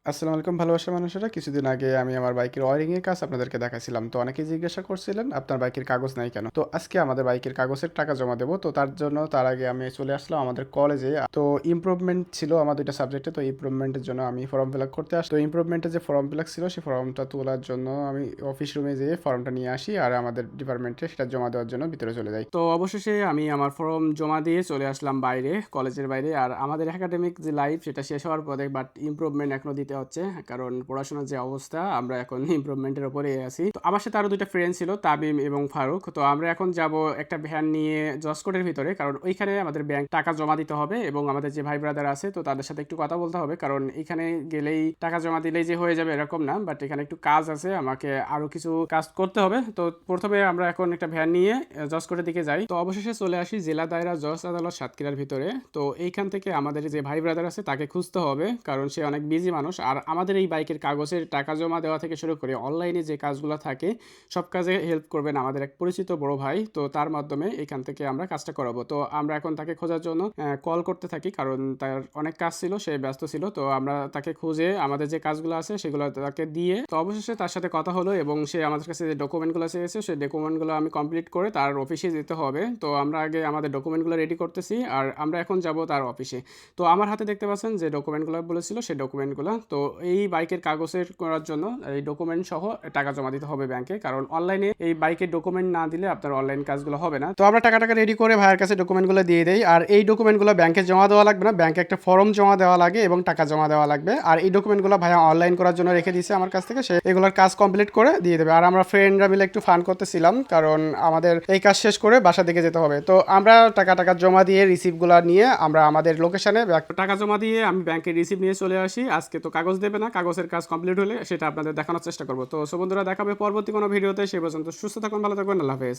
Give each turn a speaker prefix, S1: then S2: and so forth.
S1: আসসালামু আলাইকুম ভালোবাসার মানুষেরা। কিছুদিন আগে আমি আমার বাইকের ওয়ারিং এর কাজ আপনাদেরকে দেখাইছিলাম। তো অনেকেই জিজ্ঞাসা করছিলেন, "আপনার বাইকের কাগজ নাই কেন?" তো আজকে আমাদের বাইকের কাগজের টাকা জমা দেব। তো তার আগে আমি চলে আসলাম আমাদের কলেজে। তো ইমপ্রুভমেন্ট ছিল আমার ২ টা সাবজেক্টে। তো ইমপ্রুভমেন্টের জন্য আমি ফর্ম ফিল আপ করতে তো ইমপ্রুভমেন্টের যে ফর্ম ফিল আপ ছিল, সেই ফর্মটা তোলার জন্য আমি অফিস রুমে যেয়ে ফর্মটা নিয়ে আসি আর আমাদের ডিপার্টমেন্টে সেটা জমা দেওয়ার জন্য ভিতরে চলে যাই। তো অবশেষে আমি আমার ফর্ম জমা দিয়ে চলে আসলাম বাইরে, কলেজের বাইরে। আর আমাদের একাডেমিক যে লাইফ সেটা শেষ হওয়ার পরে বাট ইমপ্রুভমেন্ট এখনো দিতে হচ্ছে। কারণ পড়াশোনার যে অবস্থা আমরা এখন ইমপ্রুভমেন্টের উপরে আছি। তো আমার সাথে আরো ২ টা ফ্রেন্ড ছিল, তামিম এবং ফারুক। তো আমরা এখন যাব একটা ভ্যান নিয়ে জজকোর্টের ভিতরে। কারণ ওইখানে আমাদের ব্যাংক টাকা জমা দিতে হবে এবং আমাদের যে ভাই ব্রাদার আছে তো তাদের সাথে একটু কথা বলতে হবে। কারণ এখানে গেলেই টাকা জমা দিলেই যে হয়ে যাবে এরকম না। বাট এখানে একটু কাজ আছে, আমাকে আরো কিছু কাজ করতে হবে। তো প্রথমে আমরা এখন একটা ভ্যান নিয়ে জজকোর্টের দিকে যাই। তো অবশেষে চলে আসি জেলা দায়রা জজ আদালত সাতক্ষীরার ভিতরে। তো এইখান থেকে আমাদের যে ভাই ব্রাদার আছে তাকে খুঁজতে হবে, কারণ সে অনেক বিজি মানুষ। আর আমাদের এই বাইকের কাগজের টাকা জমা দেওয়া থেকে শুরু করে অনলাইনে যে কাজগুলো থাকে সব কাজে হেল্প করবেন আমাদের এক পরিচিত বড় ভাই। তো তার মাধ্যমে এখান থেকে আমরা কাজটা করাবো। তো আমরা এখন তাকে খোঁজার জন্য কল করতে থাকি, কারণ তার অনেক কাজ ছিল, সে ব্যস্ত ছিল। তো আমরা তাকে খুঁজে আমাদের যে কাজগুলো আছে সেগুলো তাকে দিয়ে তো অবশেষে তার সাথে কথা হলো এবং সে আমাদের কাছে যে ডকুমেন্টগুলো চেয়েছে সেই ডকুমেন্টগুলো আমি কমপ্লিট করে তার অফিসে যেতে হবে। তো আমরা আগে আমাদের ডকুমেন্টগুলো রেডি করতেছি আর আমরা এখন যাব তার অফিসে। তো আমার হাতে দেখতে পাচ্ছেন যে ডকুমেন্টগুলো বলেছিল সেই ডকুমেন্টগুলো। তো এই বাইকের কাগজের করার জন্য এই ডকুমেন্ট সহ টাকা জমা দিতে হবে ব্যাংকে, কারণ অনলাইনে এই বাইকের ডকুমেন্ট না দিলে আপনার অনলাইন কাজগুলো হবে না। তো আমরা টাকা রেডি করে ভাইয়ের কাছে ডকুমেন্টগুলো দিয়ে দেই। আর এই ডকুমেন্টগুলো ব্যাংকে জমা দেওয়া লাগবে না, ব্যাংকে একটা ফর্ম জমা দেওয়া লাগে এবং টাকা জমা দেওয়া লাগবে। আর এই ডকুমেন্টগুলো ভাইয়া অনলাইন করার জন্য রেখে দিয়েছে আমার কাছ থেকে, সে এগুলোর কাজ কমপ্লিট করে দিয়ে দেবে। আর আমরা ফ্রেন্ডরা মিলে একটু ফান করতেছিলাম, কারণ আমাদের এই কাজ শেষ করে বাসা দিকে যেতে হবে। তো আমরা টাকা জমা দিয়ে রিসিপ্টগুলো নিয়ে আমরা আমাদের লোকেশনে টাকা জমা দিয়ে আমি ব্যাংকের রিসিপ্ট নিয়ে চলে আসি। আজকে তো কাগজ দেবে না, কাগজের কাজ কমপ্লিট হলে সেটা আপনাদের দেখানোর চেষ্টা করবো। তো বন্ধুরা, দেখাবে পরবর্তী কোনো ভিডিওতে। সে পর্যন্ত সুস্থ থাকুন, ভালো থাকবেন, আল্লাহ হাফেজ।